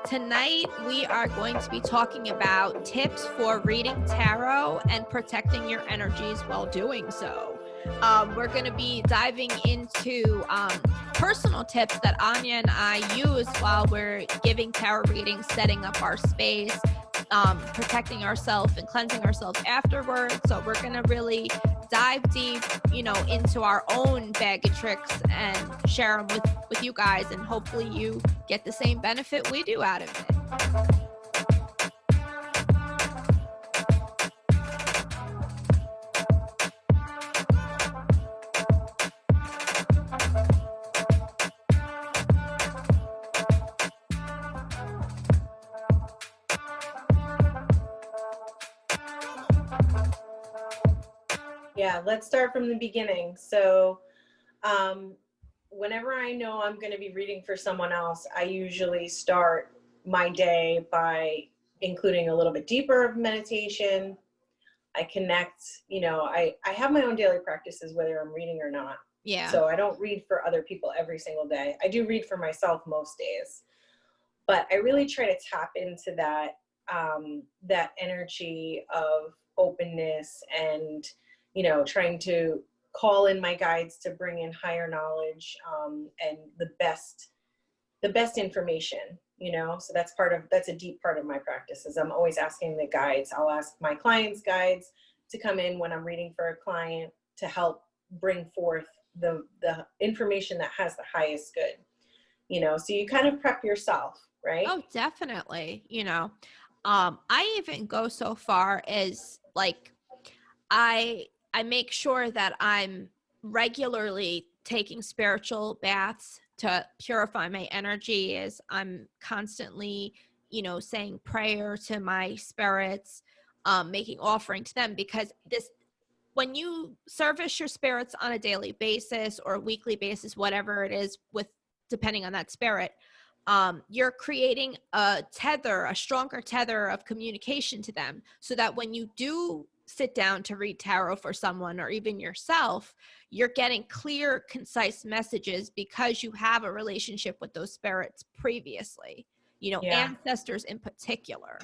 Tonight, we are going to be talking about tips for reading tarot and protecting your energies while doing so. We're going to be diving into personal tips that Anya and I use while we're giving tarot readings, setting up our space, protecting ourselves and cleansing ourselves afterwards. So we're going to really dive deep, into our own bag of tricks and share them with you guys, and hopefully you get the same benefit we do out of it. Yeah, let's start from the beginning. So whenever I know I'm going to be reading for someone else, I usually start my day by including a little bit deeper of meditation. I connect, I have my own daily practices, whether I'm reading or not. Yeah. So I don't read for other people every single day. I do read for myself most days, but I really try to tap into that energy of openness and trying to call in my guides to bring in higher knowledge and the best information, so that's a deep part of my practice. Is I'm always asking the guides. I'll ask my clients' guides to come in when I'm reading for a client to help bring forth the information that has the highest good, so you kind of prep yourself, right? Oh, definitely. I even go so far as I make sure that I'm regularly taking spiritual baths to purify my energy, as I'm constantly, saying prayer to my spirits, making offering to them, because when you service your spirits on a daily basis or a weekly basis, whatever it is, depending on that spirit, you're creating a stronger tether of communication to them, so that when you do sit down to read tarot for someone or even yourself, you're getting clear, concise messages because you have a relationship with those spirits previously, ancestors in particular.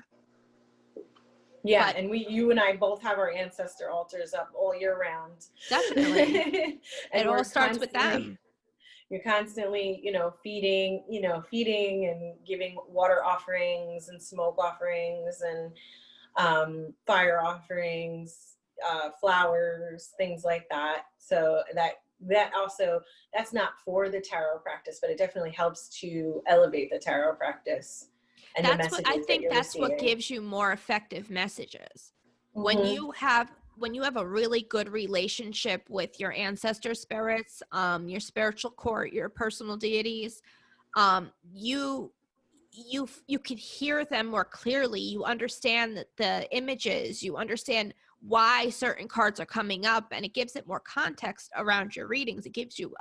Yeah, and you and I both have our ancestor altars up all year round. Definitely. It all starts with them. You're constantly, feeding and giving water offerings and smoke offerings and fire offerings, flowers, things like that. So that also, that's not for the tarot practice, but it definitely helps to elevate the tarot practice. And that's what I think that's what gives you more effective messages. Mm-hmm. When you have a really good relationship with your ancestor spirits, your spiritual court, your personal deities, you can hear them more clearly. You understand the images, you understand why certain cards are coming up, and it gives it more context around your readings. It gives you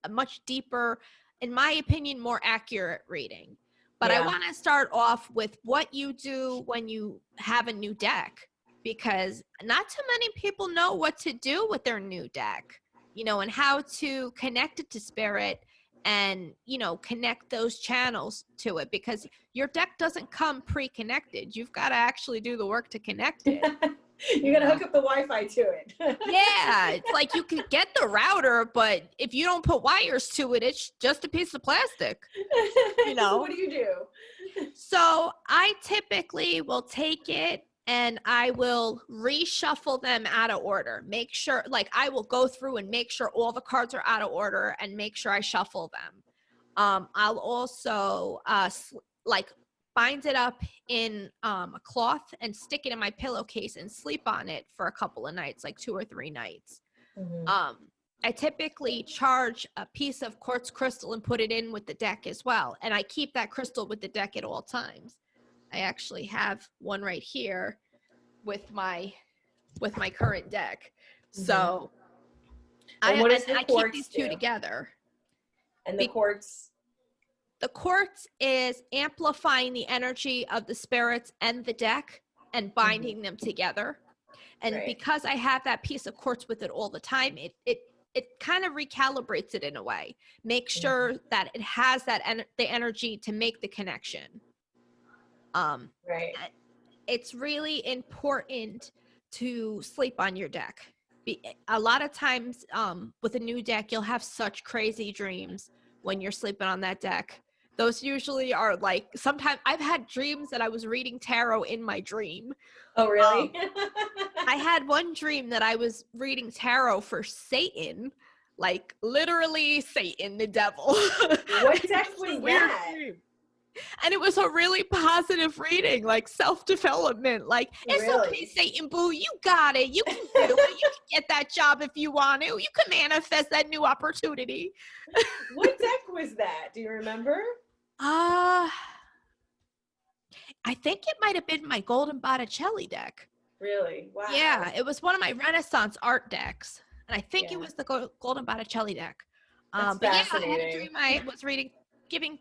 a much deeper, in my opinion, more accurate reading. But yeah. I want to start off with what you do when you have a new deck, because not too many people know what to do with their new deck, and how to connect it to spirit and, connect those channels to it, because your deck doesn't come pre-connected. You've got to actually do the work to connect it. You got to hook up the Wi-Fi to it. Yeah, it's like you could get the router, but if you don't put wires to it, it's just a piece of plastic. So what do you do? So I typically will take it and I will reshuffle them out of order. Make sure, I will go through and make sure all the cards are out of order and make sure I shuffle them. I'll also bind it up in a cloth and stick it in my pillowcase and sleep on it for a couple of nights, 2 or 3 nights. Mm-hmm. I typically charge a piece of quartz crystal and put it in with the deck as well. And I keep that crystal with the deck at all times. I actually have one right here with my current deck. Mm-hmm. So I keep these two together. And the quartz? The quartz is amplifying the energy of the spirits and the deck and binding mm-hmm. them together. And right. because I have that piece of quartz with it all the time, it kind of recalibrates it in a way. Make sure mm-hmm. that it has the energy to make the connection. Right. It's really important to sleep on your deck. A lot of times with a new deck, you'll have such crazy dreams when you're sleeping on that deck. Those usually are like, sometimes I've had dreams that I was reading tarot in my dream. Oh, really? I had one dream that I was reading tarot for Satan, like literally Satan, the devil. What deck was that? Dream. And it was a really positive reading, like self-development. Like, it's Really? okay, Satan Boo, you got it. You can do it. You can get that job if you want to. You can manifest that new opportunity. What deck was that? Do you remember? I think it might have been my Golden Botticelli deck. Really? Wow. Yeah, it was one of my Renaissance art decks. And I think it was the Golden Botticelli deck. That's but yeah, I fascinating. had a dream I was giving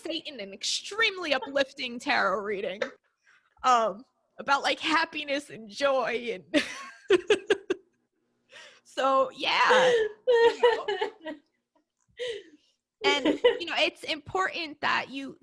Satan an extremely uplifting tarot reading. About like happiness and joy and so yeah. And it's important that you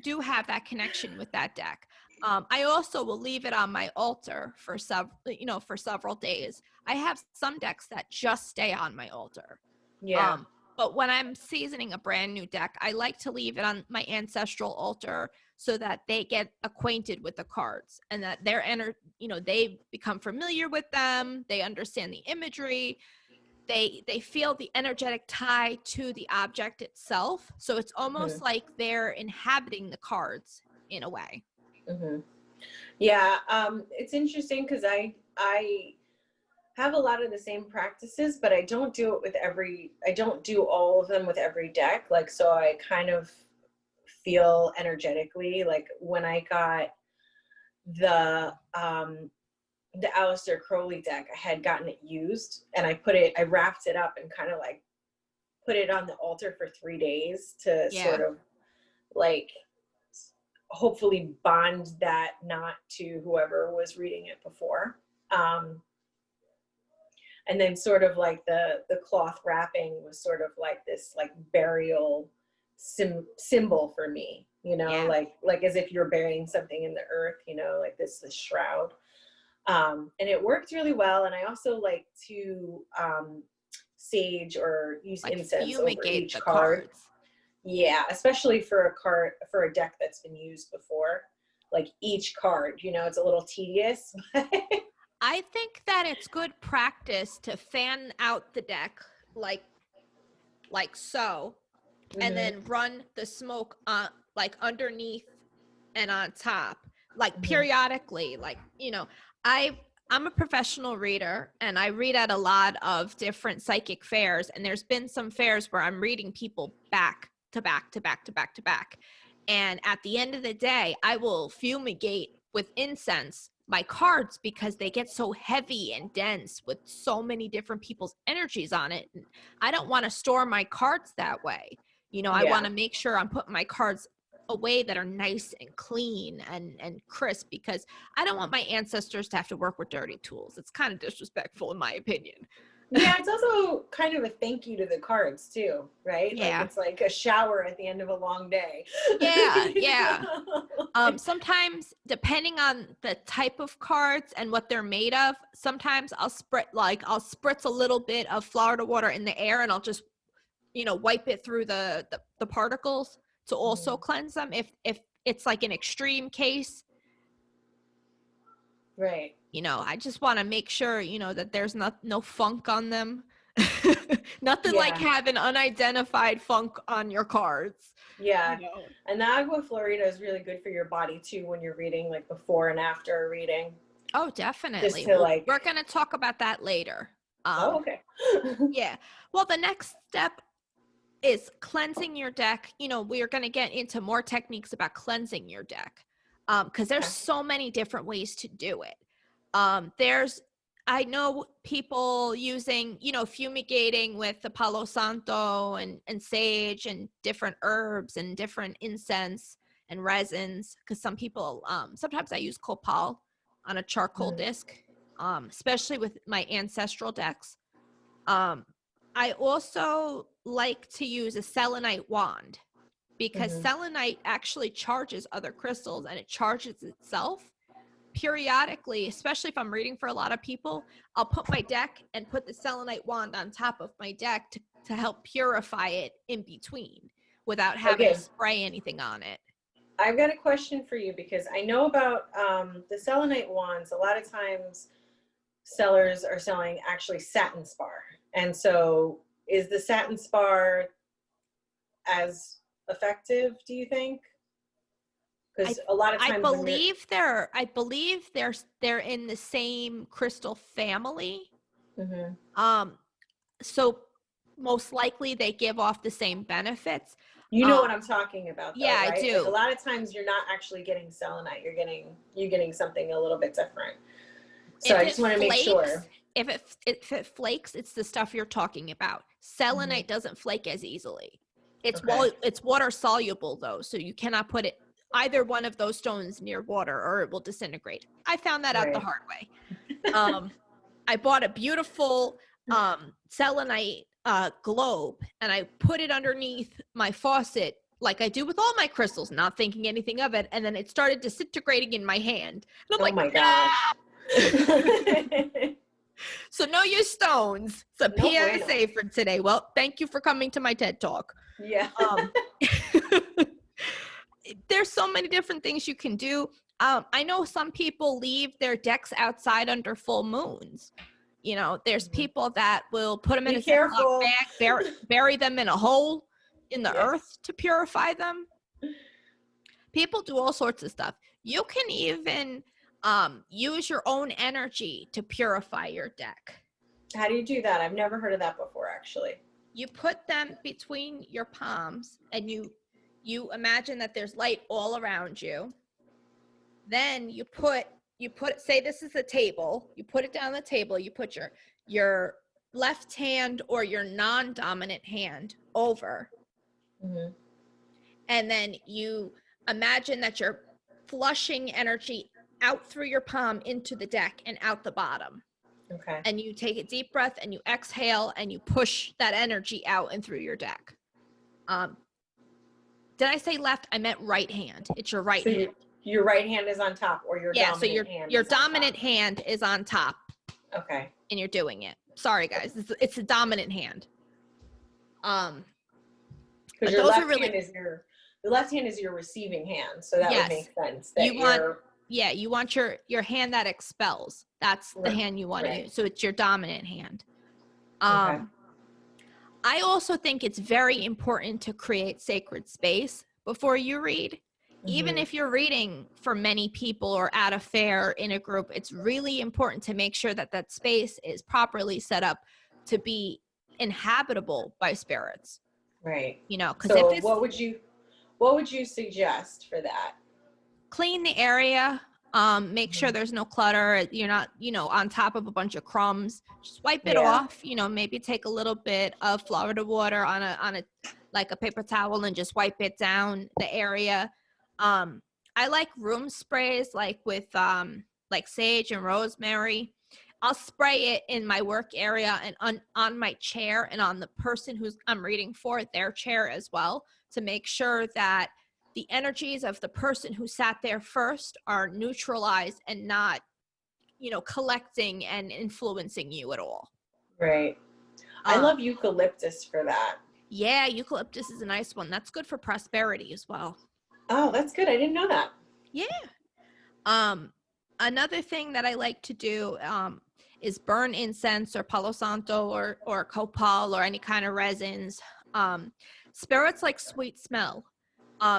do have that connection with that deck. I also will leave it on my altar for several days. I have some decks that just stay on my altar. Yeah. But when I'm seasoning a brand new deck, I like to leave it on my ancestral altar so that they get acquainted with the cards and that they become familiar with them. They understand the imagery. They feel the energetic tie to the object itself. So it's almost like they're inhabiting the cards in a way. Mm-hmm. Yeah. It's interesting because I have a lot of the same practices, but I don't do all of them with every deck. Like, so I kind of feel energetically, like when I got the Aleister Crowley deck, I had gotten it used and I wrapped it up and kind of like put it on the altar for 3 days to sort of like hopefully bond that knot to whoever was reading it before. And then sort of like the cloth wrapping was sort of like this like burial symbol for me, like as if you're burying something in the earth, like this shroud. And it worked really well. And I also like to sage or use like incense over each card. Cards. Yeah, especially for a deck that's been used before. Like each card, it's a little tedious. I think that it's good practice to fan out the deck like so, and then run the smoke like underneath and on top, like periodically. Like, I'm a professional reader and I read at a lot of different psychic fairs, and there's been some fairs where I'm reading people back to back to back to back to back. And at the end of the day, I will fumigate with incense my cards because they get so heavy and dense with so many different people's energies on it. And I don't want to store my cards that way. I want to make sure I'm putting my cards away that are nice and clean and crisp, because I don't want my ancestors to have to work with dirty tools. It's kind of disrespectful in my opinion. Yeah, it's also kind of a thank you to the cards too, right? Yeah. Like it's like a shower at the end of a long day. Yeah. Sometimes, depending on the type of cards and what they're made of, sometimes I'll spritz a little bit of Florida water in the air and I'll just, wipe it through the particles to also cleanse them if it's like an extreme case. Right. I just want to make sure, that there's no funk on them. Nothing like having unidentified funk on your cards. Yeah. And the agua florida is really good for your body too when you're reading, like before and after a reading. Oh, definitely. We're going to talk about that later. Okay. Yeah. Well, the next step is cleansing your deck. We are going to get into more techniques about cleansing your deck because there's so many different ways to do it. I know people using, fumigating with the Palo Santo and sage and different herbs and different incense and resins, because some people, sometimes I use copal on a charcoal disc, especially with my ancestral decks. I also like to use a selenite wand because Mhm. selenite actually charges other crystals, and it charges itself. Periodically, especially if I'm reading for a lot of people, I'll put my deck and put the selenite wand on top of my deck to help purify it in between without having to Okay, spray anything on it. I've got a question for you because I know about the selenite wands. A lot of times sellers are selling actually satin spar. And so is the satin spar as effective, do you think? Because a lot of I times when believe they're in the same crystal family. Mhm. So most likely they give off the same benefits. You know what I'm talking about though, Yeah, I right? Like a do. lot of times you're not actually getting selenite, you're getting something a little bit different. So If I it just want to make flakes, sure. if it flakes, it's the stuff you're talking about. Mhm. Selenite doesn't flake as easily. Okay. It's water soluble though, so you cannot put it either one of those stones near water or it will disintegrate. I found that out the Right. hard way. I bought a beautiful selenite globe, and I put it underneath my faucet like I do with all my crystals, not thinking anything of it, and then it started disintegrating in my hand. And I'm Oh like, my no! gosh. So no use stones. It's a No bueno. PSA for today. Well, thank you for coming to my TED Talk. Yeah. There's so many different things you can do. I know some people leave their decks outside under full moons. You know, there's people that will put them in Be a Ziploc careful. bag, bury them in a hole in the Yes. earth to purify them. People do all sorts of stuff. You can even use your own energy to purify your deck. How do you do that? I've never heard of that before, actually. You put them between your palms, and you imagine that there's light all around you. Then you put say this is a table, you put it down on the table, you put your left hand or your non-dominant hand over, Mhm. and then you imagine that you're flushing energy out through your palm into the deck and out the bottom. Okay. And you take a deep breath and you exhale and you push that energy out and through your deck. Did I say left? I meant right hand. It's your right hand. Your right hand is on top, or your dominant hand. Your is on dominant top. hand is on top. Okay. And you're doing it. Sorry guys, it's a dominant hand. Because your left hand is the left hand is your receiving hand, so that would make sense. That you want your hand that expels. That's the hand you want to use. So it's your dominant hand. Okay. I also think it's very important to create sacred space before you read. Even if you're reading for many people or at a fair in a group, it's really important to make sure that that space is properly set up to be inhabitable by spirits. Right. You know, because so if it's what would you suggest for that? clean the area, make sure there's no clutter, you're not, on top of a bunch of crumbs, just wipe it off, maybe take a little bit of Florida water on a like a paper towel and just wipe it down the area. I like room sprays like with like sage and rosemary. I'll spray it in my work area and on my chair and on the person who's I'm reading for, their chair as well, to make sure that the energies of the person who sat there first are neutralized and not, collecting and influencing you at all. Right. I love eucalyptus for that. Yeah, eucalyptus is a nice one. That's good for prosperity as well. Oh, that's good. I didn't know that. Yeah. Another thing that I like to do is burn incense or Palo Santo or copal or any kind of resins. Spirits like sweet smell.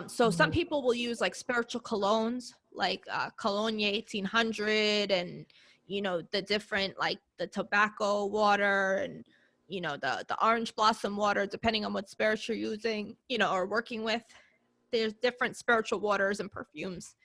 So some people will use like spiritual colognes, like Cologne 1800 and, the different, like the tobacco water and, the orange blossom water, depending on what spirits you're using, or working with. There's different spiritual waters and perfumes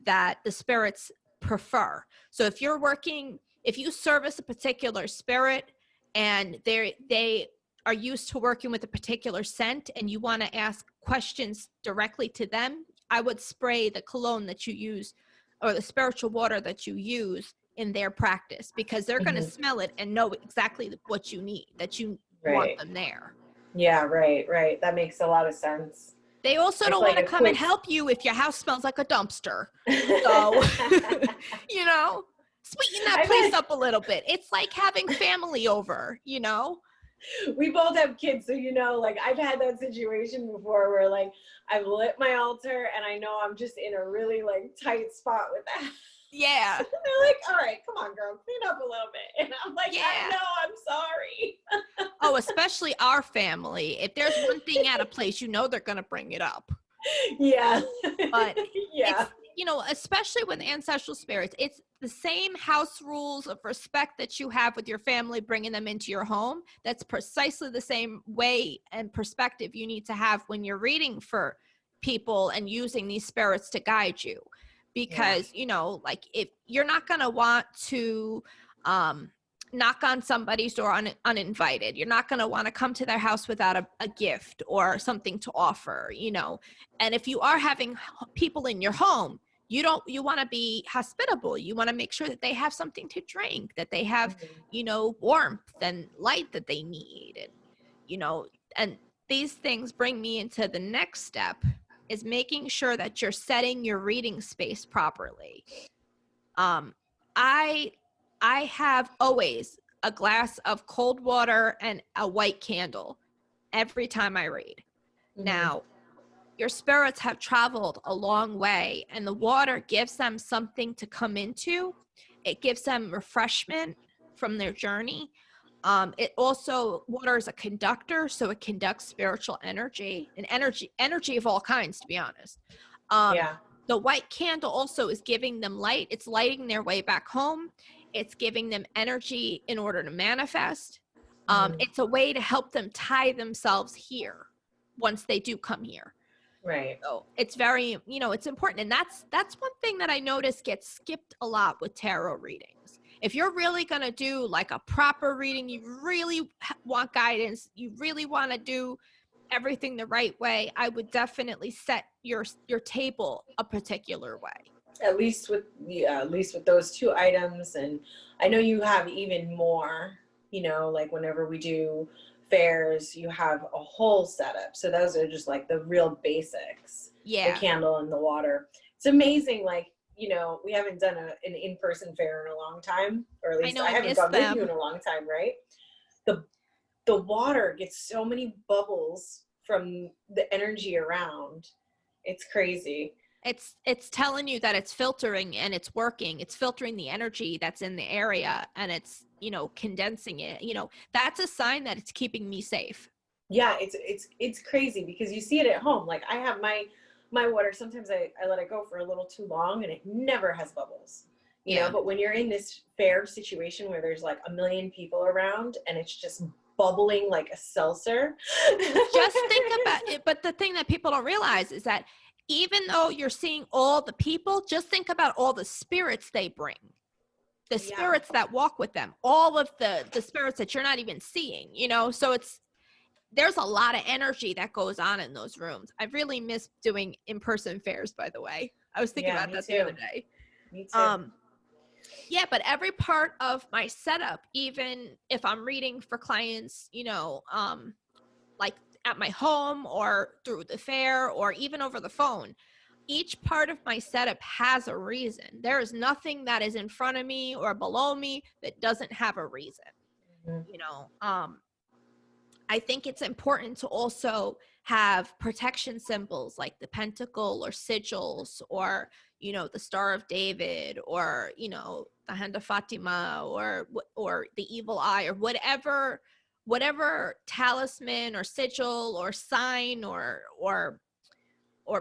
that the spirits prefer. So if you service a particular spirit and they are used to working with a particular scent and you want to ask questions directly to them, I would spray the cologne that you use or the spiritual water that you use in their practice, because they're going to smell it and know exactly what you need, that you want them there. Yeah, right. That makes a lot of sense. They also don't want to come and help you if your house smells like a dumpster. So, you know, sweeten that place up a little bit. It's like having family over, you know? We both have kids, so you know, like I've had that situation before where like I've lit my altar and I know I'm just in a really like tight spot with that. Yeah. They're like, all right, come on, girl, clean up a little bit. And I'm like, yeah. I know, I'm sorry. Oh, especially our family. If there's one thing out of place, you know they're going to bring it up. Yeah. But yeah. it's, you know, especially with ancestral spirits, it's the same house rules of respect that you have with your family, bringing them into your home. That's precisely the same way and perspective you need to have when you're reading for people and using these spirits to guide you. Because, you know, like if you're not going to want to knock on somebody's door uninvited, you're not going to want to come to their house without a gift or something to offer, you know. And if you are having people in your home, you want to be hospitable. You want to make sure that they have something to drink, that they have, you know, warmth and light that they need. And, you know, and these things bring me into the next step, is making sure that you're setting your reading space properly. I have always a glass of cold water and a white candle every time I read. Now, your spirits have traveled a long way, and the water gives them something to come into. It gives them refreshment from their journey. It also, water is a conductor, so it conducts spiritual energy and energy of all kinds, to be honest. The white candle also is giving them light. It's lighting their way back home. It's giving them energy in order to manifest. It's a way to help them tie themselves here once they do come here. Right. So it's very, you know, it's important. And that's one thing that I notice gets skipped a lot with tarot readings. If you're really going to do like a proper reading, you really want guidance, you really want to do everything the right way, I would definitely set your table a particular way. At least with those two items. And I know you have even more, you know, like whenever we do fairs, you have a whole setup. So those are just like the real basics. Yeah. The candle and the water. It's amazing. Like, you know, we haven't done an in-person fair in a long time, or at least I haven't gone with you in a long time, right? The water gets so many bubbles from the energy around. It's crazy. It's telling you that it's filtering and it's working. It's filtering the energy that's in the area and it's, you know, condensing it. You know, that's a sign that it's keeping me safe. Yeah, it's crazy because you see it at home. Like I have my water, sometimes I let it go for a little too long and it never has bubbles. You know, but when you're in this fair situation where there's like a million people around and it's just bubbling like a seltzer. Just think about it. But the thing that people don't realize is that even though you're seeing all the people, just think about all the spirits they bring. The spirits that walk with them, all of the spirits that you're not even seeing, you know? So there's a lot of energy that goes on in those rooms. I really miss doing in-person fairs, by the way. I was thinking about that the other day. Me too. Yeah, but every part of my setup, even if I'm reading for clients, you know, like at my home or through the fair or even over the phone, each part of my setup has a reason. There is nothing that is in front of me or below me that doesn't have a reason. You know, I think it's important to also have protection symbols like the pentacle or sigils or, you know, the Star of David or, you know, the Hand of Fatima or the evil eye or whatever talisman or sigil or sign or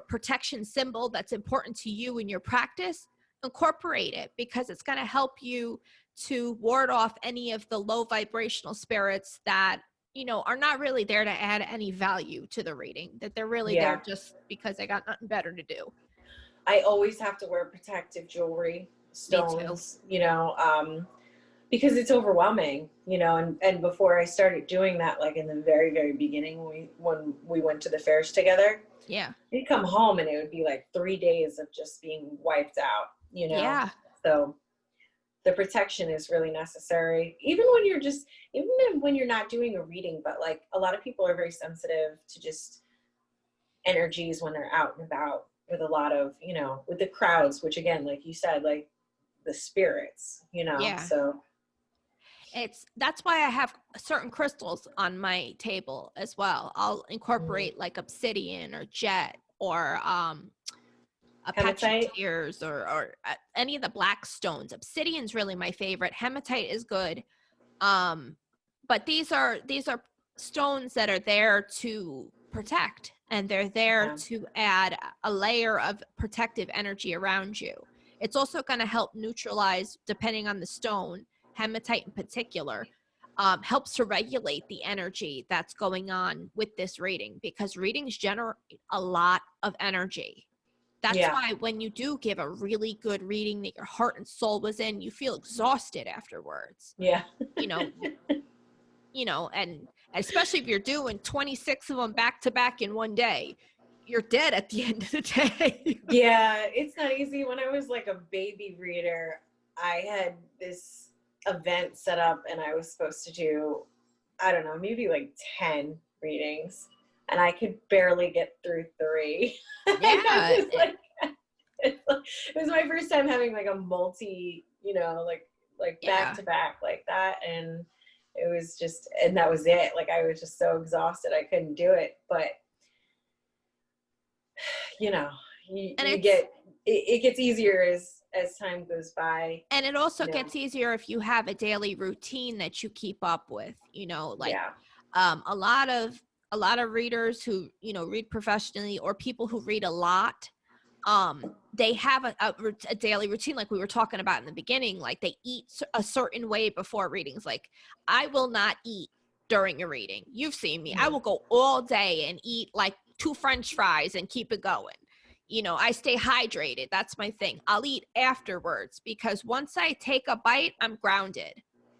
protection symbol that's important to you in your practice. Incorporate it because it's going to help you to ward off any of the low vibrational spirits that, you know, are not really there to add any value to the reading, that they're really there just because they got nothing better to do. I always have to wear protective jewelry, stones, you know, because it's overwhelming, you know, and before I started doing that, like in the very, very beginning, when we went to the fairs together, you'd come home and it would be like 3 days of just being wiped out, you know? So the protection is really necessary, even when you're not doing a reading, but like a lot of people are very sensitive to just energies when they're out and about with a lot of, you know, with the crowds, which again, like you said, like the spirits, you know. Yeah. So that's why I have certain crystals on my table as well. I'll incorporate like obsidian or jet or hematite. tears or any of the black stones. Obsidian's really my favorite. Hematite is good. But these are stones that are there to protect, and they're there to add a layer of protective energy around you. It's also going to help neutralize, depending on the stone, hematite in particular, helps to regulate the energy that's going on with this reading, because readings generate a lot of energy. That's why when you do give a really good reading that your heart and soul was in, you feel exhausted afterwards. Yeah. You know, and especially if you're doing 26 of them back to back in one day, you're dead at the end of the day. Yeah, it's not easy. When I was like a baby reader, I had this event set up and I was supposed to do, I don't know, maybe like 10 readings, and I could barely get through 3. Yeah. It was my first time having like a multi, you know, like back to back like that, and it was just, and that was it. Like I was just so exhausted I couldn't do it. But you know, it gets easier as time goes by. And it also gets easier if you have a daily routine that you keep up with, you know, like a lot of readers who, you know, read professionally, or people who read a lot, they have a daily routine, like we were talking about in the beginning. Like they eat a certain way before readings. Like I will not eat during a reading. You've seen me. I will go all day and eat like 2 French fries and keep it going. You know, I stay hydrated. That's my thing. I'll eat afterwards, because once I take a bite, I'm grounded.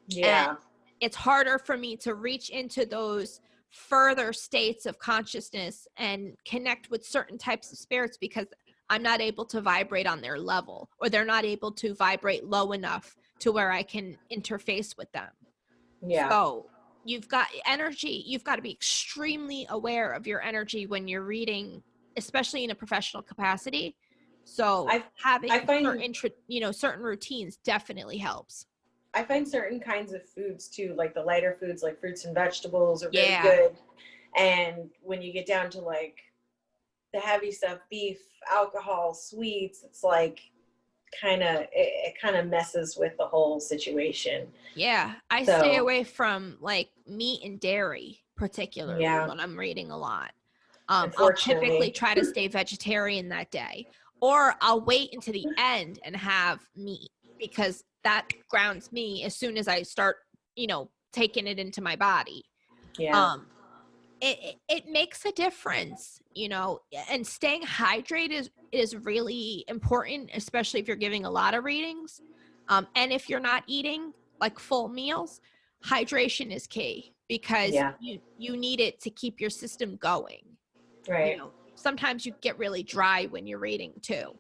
Yeah. And it's harder for me to reach into those further states of consciousness and connect with certain types of spirits, because I'm not able to vibrate on their level, or they're not able to vibrate low enough to where I can interface with them. Yeah. So you've got energy. You've got to be extremely aware of your energy when you're reading, especially in a professional capacity. So having certain routines definitely helps. I find certain kinds of foods too, like the lighter foods, like fruits and vegetables, are really good. And when you get down to like the heavy stuff, beef, alcohol, sweets, it's like it kind of messes with the whole situation. Yeah, I stay away from like meat and dairy, particularly when I'm reading a lot. I'll typically try to stay vegetarian that day, or I'll wait until the end and have meat, because that grounds me as soon as I start, you know, taking it into my body. Yeah. It makes a difference, you know, and staying hydrated is really important, especially if you're giving a lot of readings. And if you're not eating like full meals, hydration is key, because you need it to keep your system going. Right. You know, sometimes you get really dry when you're reading too,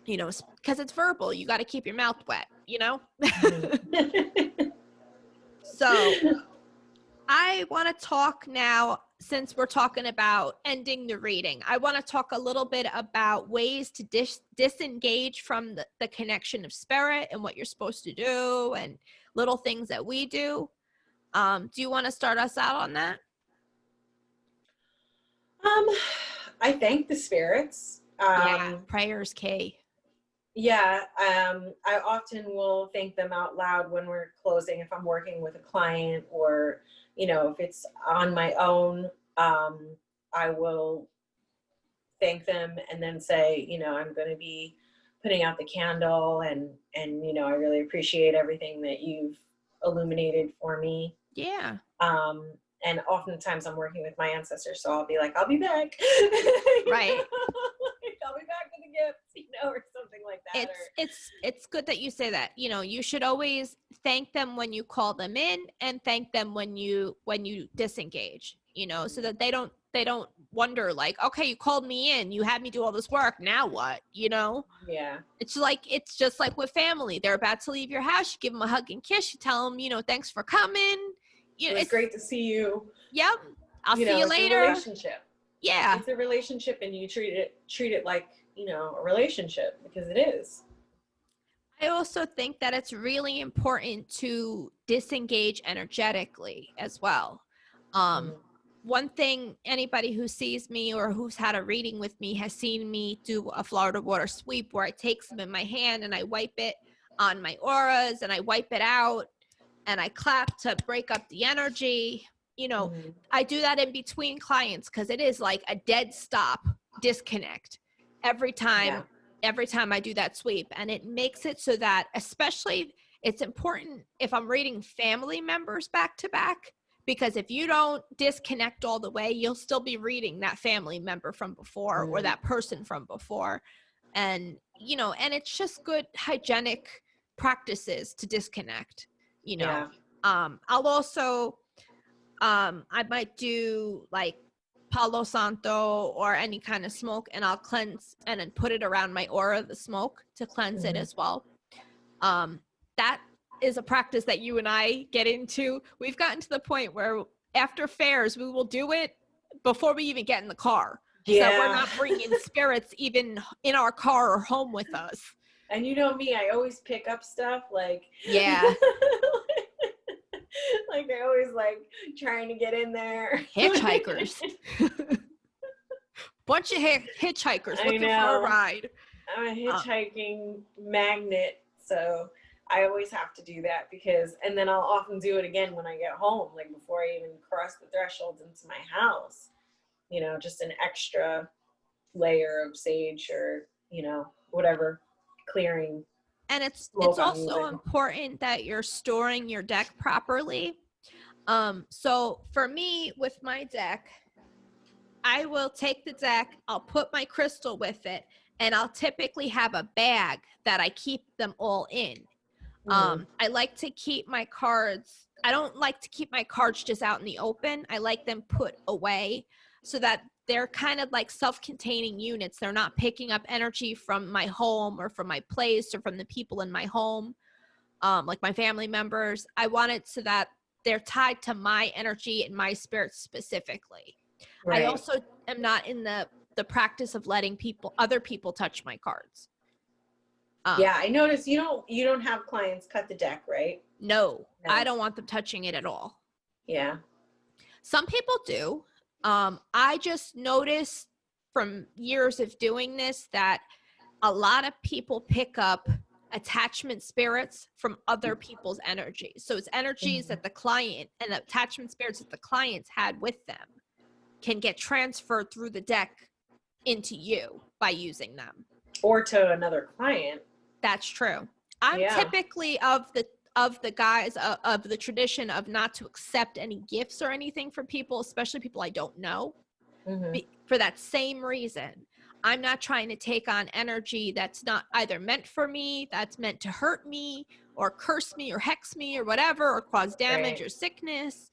you know, because it's verbal. You got to keep your mouth wet, you know? So I want to talk now, since we're talking about ending the reading, I want to talk a little bit about ways to disengage from the connection of spirit and what you're supposed to do and little things that we do. Do you want to start us out on that? I thank the spirits. Prayer's key. Yeah, I often will thank them out loud when we're closing, if I'm working with a client, or, you know, if it's on my own, I will thank them and then say, you know, I'm going to be putting out the candle, and, you know, I really appreciate everything that you've illuminated for me. Yeah. And oftentimes I'm working with my ancestors, so I'll be like, I'll be back. Right. I'll be back with a gift, you know, or something like that. It's good that you say that. You know, you should always thank them when you call them in, and thank them when you disengage, you know, so that they don't wonder like, okay, you called me in, you had me do all this work, now what, you know? Yeah. It's just like with family. They're about to leave your house, you give them a hug and kiss, you tell them, you know, thanks for coming. You know, it's great to see you. Yep. I'll see you later. It's a relationship. Yeah. It's a relationship, and you treat it like, you know, a relationship, because it is. I also think that it's really important to disengage energetically as well. One thing, anybody who sees me or who's had a reading with me has seen me do a Florida water sweep, where I take some in my hand and I wipe it on my auras and I wipe it out and I clap to break up the energy. You know, I do that in between clients because it is like a dead stop disconnect every time. Every time I do that sweep, and it makes it so that, especially, it's important if I'm reading family members back to back, because if you don't disconnect all the way, you'll still be reading that family member from before or that person from before. And, you know, and it's just good hygienic practices to disconnect, you know. I'll also, I might do like Palo Santo or any kind of smoke, and I'll cleanse and then put it around my aura, the smoke, to cleanse it as well. That is a practice that you and I get into. We've gotten to the point where after fairs, we will do it before we even get in the car. So we're not bringing spirits even in our car or home with us. And you know me, I always pick up stuff like, like I always like trying to get in there. Hitchhikers. Bunch of hitchhikers looking for a ride. I'm a hitchhiking magnet, so I always have to do that, because, and then I'll often do it again when I get home, like before I even cross the threshold into my house, you know, just an extra layer of sage or, you know, whatever, clearing. And it's also important that you're storing your deck properly. So for me, with my deck, I will take the deck, I'll put my crystal with it, and I'll typically have a bag that I keep them all in. I like to keep my cards, I don't like to keep my cards just out in the open. I like them put away so that they're kind of like self-containing units. They're not picking up energy from my home or from my place or from the people in my home, like my family members. I want it so that they're tied to my energy and my spirit specifically. I also am not in the practice of letting other people touch my cards. I noticed you don't have clients cut the deck, right? No, I don't want them touching it at all. Yeah. Some people do. I just noticed from years of doing this that a lot of people pick up attachment spirits from other people's energies. So it's energies that the client and the attachment spirits that the clients had with them can get transferred through the deck into you by using them. Or to another client. That's true. I'm typically of the guys of the tradition of not to accept any gifts or anything from people, especially people I don't know, for that same reason. I'm not trying to take on energy that's not either meant for me, that's meant to hurt me or curse me or hex me or whatever, or cause damage or sickness.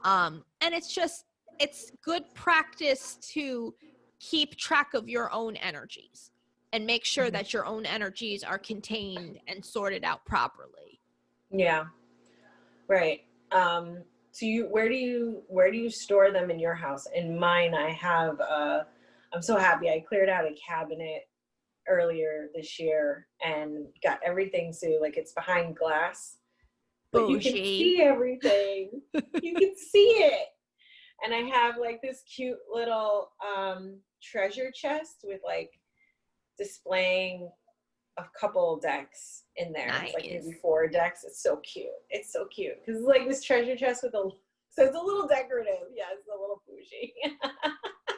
And it's good practice to keep track of your own energies and make sure that your own energies are contained and sorted out properly. Yeah. Right. So where do you store them in your house? In mine, I have, I'm so happy. I cleared out a cabinet earlier this year and got everything. So like it's behind glass, but you can see everything. You can see it. And I have like this cute little, treasure chest with like displaying a couple decks in there. Nice. It's like maybe 4 decks. It's so cute. It's so cute because it's like this treasure chest with so it's a little decorative. Yeah, it's a little bougie.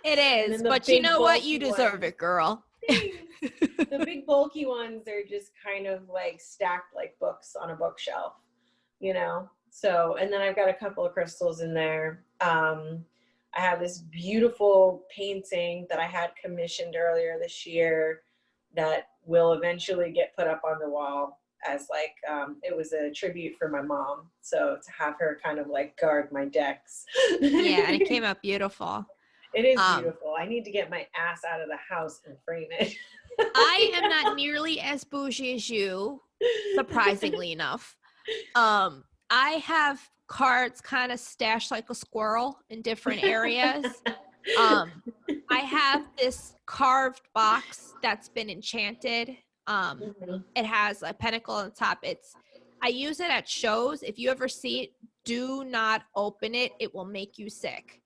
It is, but you know what? You deserve it, girl. The big bulky ones are just kind of like stacked like books on a bookshelf, you know? So, and then I've got a couple of crystals in there. I have this beautiful painting that I had commissioned earlier this year that will eventually get put up on the wall as like, it was a tribute for my mom. So to have her kind of like guard my decks. Yeah, and it came out beautiful. It is beautiful. I need to get my ass out of the house and frame it. I am not nearly as bougie as you, surprisingly enough. I have cards kind of stashed like a squirrel in different areas. I have this carved box that's been enchanted. It has a pentacle on the top. I use it at shows. If you ever see it, do not open it. It will make you sick.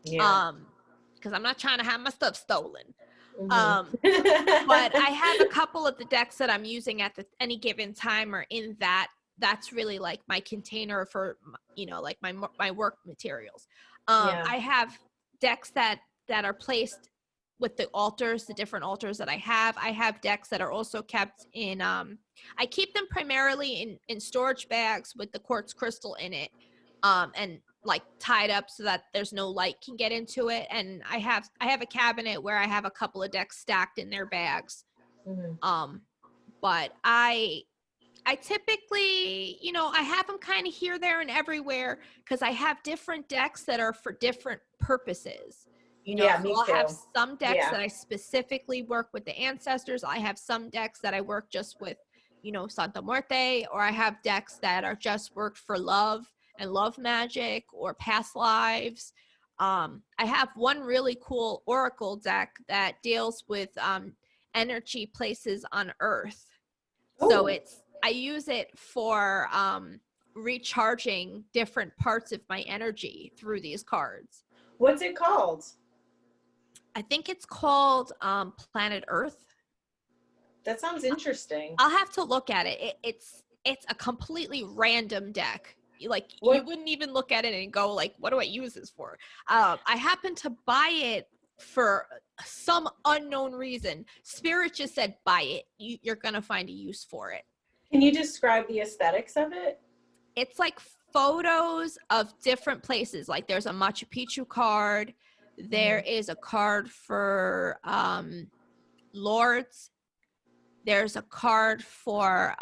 Yeah. Because I'm not trying to have my stuff stolen. Mm-hmm. But I have a couple of the decks that I'm using at any given time or in that. That's really like my container for, like my work materials. I have decks that are placed with the altars, the different altars that I have. I have decks that are also kept in, I keep them primarily in storage bags with the quartz crystal in it, and like tied up so that there's no light can get into it. And I have a cabinet where I have a couple of decks stacked in their bags. Mm-hmm. But I typically, I have them kind of here, there, and everywhere because I have different decks that are for different purposes. Yeah, So me I'll too. have some decks Yeah. that I specifically work with the ancestors. I have some decks that I work just with, Santa Muerte, or I have decks that are just worked for love and love magic or past lives. I have one really cool oracle deck that deals with energy places on Earth. So Ooh. I use it for recharging different parts of my energy through these cards. What's it called? I think it's called Planet Earth. That sounds interesting. I'll have to look at it. It's a completely random deck. You wouldn't even look at it and go like, what do I use this for? I happened to buy it for some unknown reason. Spirit just said, buy it. You're going to find a use for it. Can you describe the aesthetics of it? It's like photos of different places. Like there's a Machu Picchu card. There is a card for Lords. There's a card for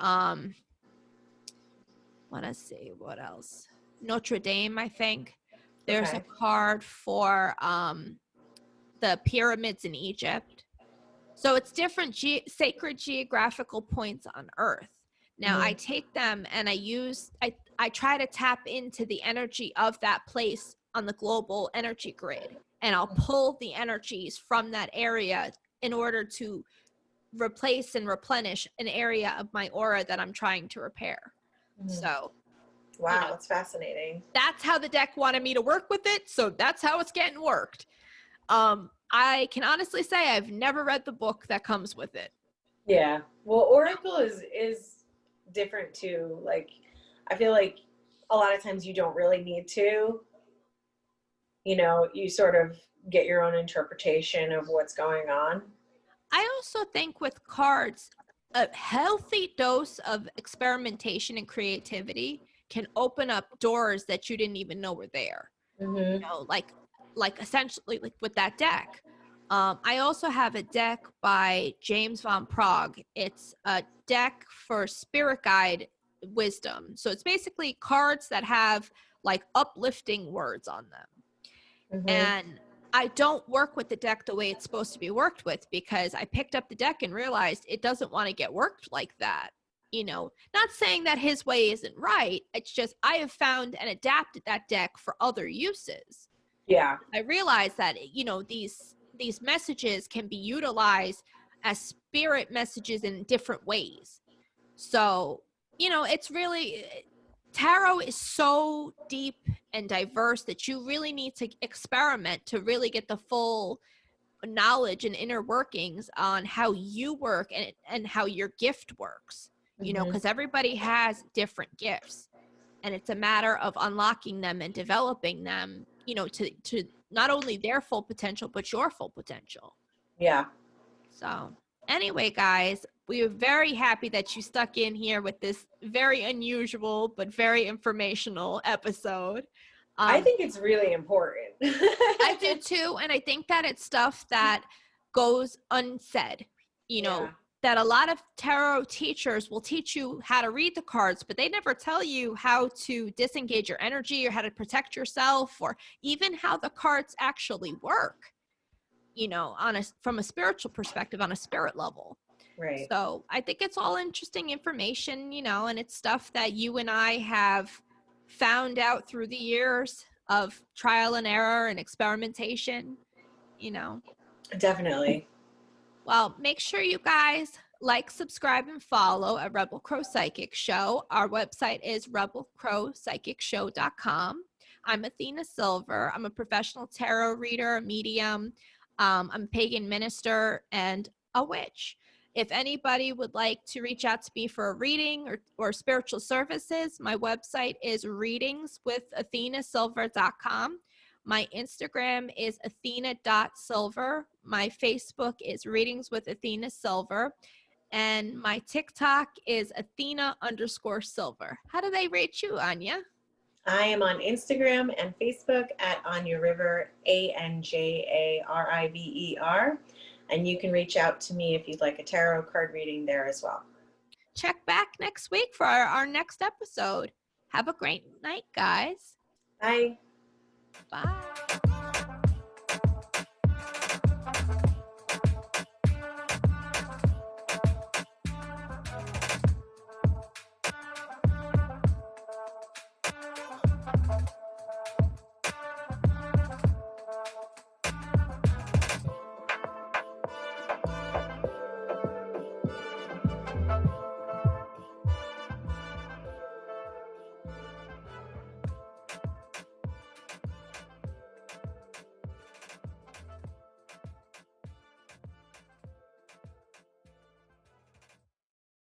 let's see what else. Notre Dame, I think. There's a card for the pyramids in Egypt. So it's different sacred geographical points on Earth. Now I take them and I try to tap into the energy of that place on the global energy grid, and I'll pull the energies from that area in order to replace and replenish an area of my aura that I'm trying to repair. So wow, that's fascinating. That's how the deck wanted me to work with it, so that's how it's getting worked. I can honestly say I've never read the book that comes with it. Yeah. Well, Oracle is different too. Like, I feel like a lot of times you don't really need to. You sort of get your own interpretation of what's going on. I also think with cards, a healthy dose of experimentation and creativity can open up doors that you didn't even know were there. Like essentially like with that deck. I also have a deck by James von Praagh. It's a deck for spirit guide wisdom. So it's basically cards that have like uplifting words on them. And I don't work with the deck the way it's supposed to be worked with because I picked up the deck and realized it doesn't want to get worked like that. Not saying that his way isn't right. It's just I have found and adapted that deck for other uses. Yeah. I realize that, these messages can be utilized as spirit messages in different ways. So, it's really, tarot is so deep and diverse that you really need to experiment to really get the full knowledge and inner workings on how you work and how your gift works, because everybody has different gifts. And it's a matter of unlocking them and developing them, to not only their full potential, but your full potential. Yeah. So anyway, guys, we are very happy that you stuck in here with this very unusual, but very informational episode. I think it's really important. I do too. And I think that it's stuff that goes unsaid, that a lot of tarot teachers will teach you how to read the cards, but they never tell you how to disengage your energy or how to protect yourself or even how the cards actually work, from a spiritual perspective, on a spirit level. Right. So I think it's all interesting information, and it's stuff that you and I have found out through the years of trial and error and experimentation, Definitely. Well, make sure you guys like, subscribe, and follow at Rebel Crow Psychic Show. Our website is rebelcrowpsychicshow.com. I'm Athena Silver. I'm a professional tarot reader, a medium. I'm a pagan minister and a witch. If anybody would like to reach out to me for a reading or spiritual services, my website is readingswithathenasilver.com. My Instagram is athena.silver. My Facebook is Readings with Athena Silver. And my TikTok is Athena_silver. How do they reach you, Anya? I am on Instagram and Facebook at Anya River, ANJARIVER. And you can reach out to me if you'd like a tarot card reading there as well. Check back next week for our next episode. Have a great night, guys. Bye. Bye.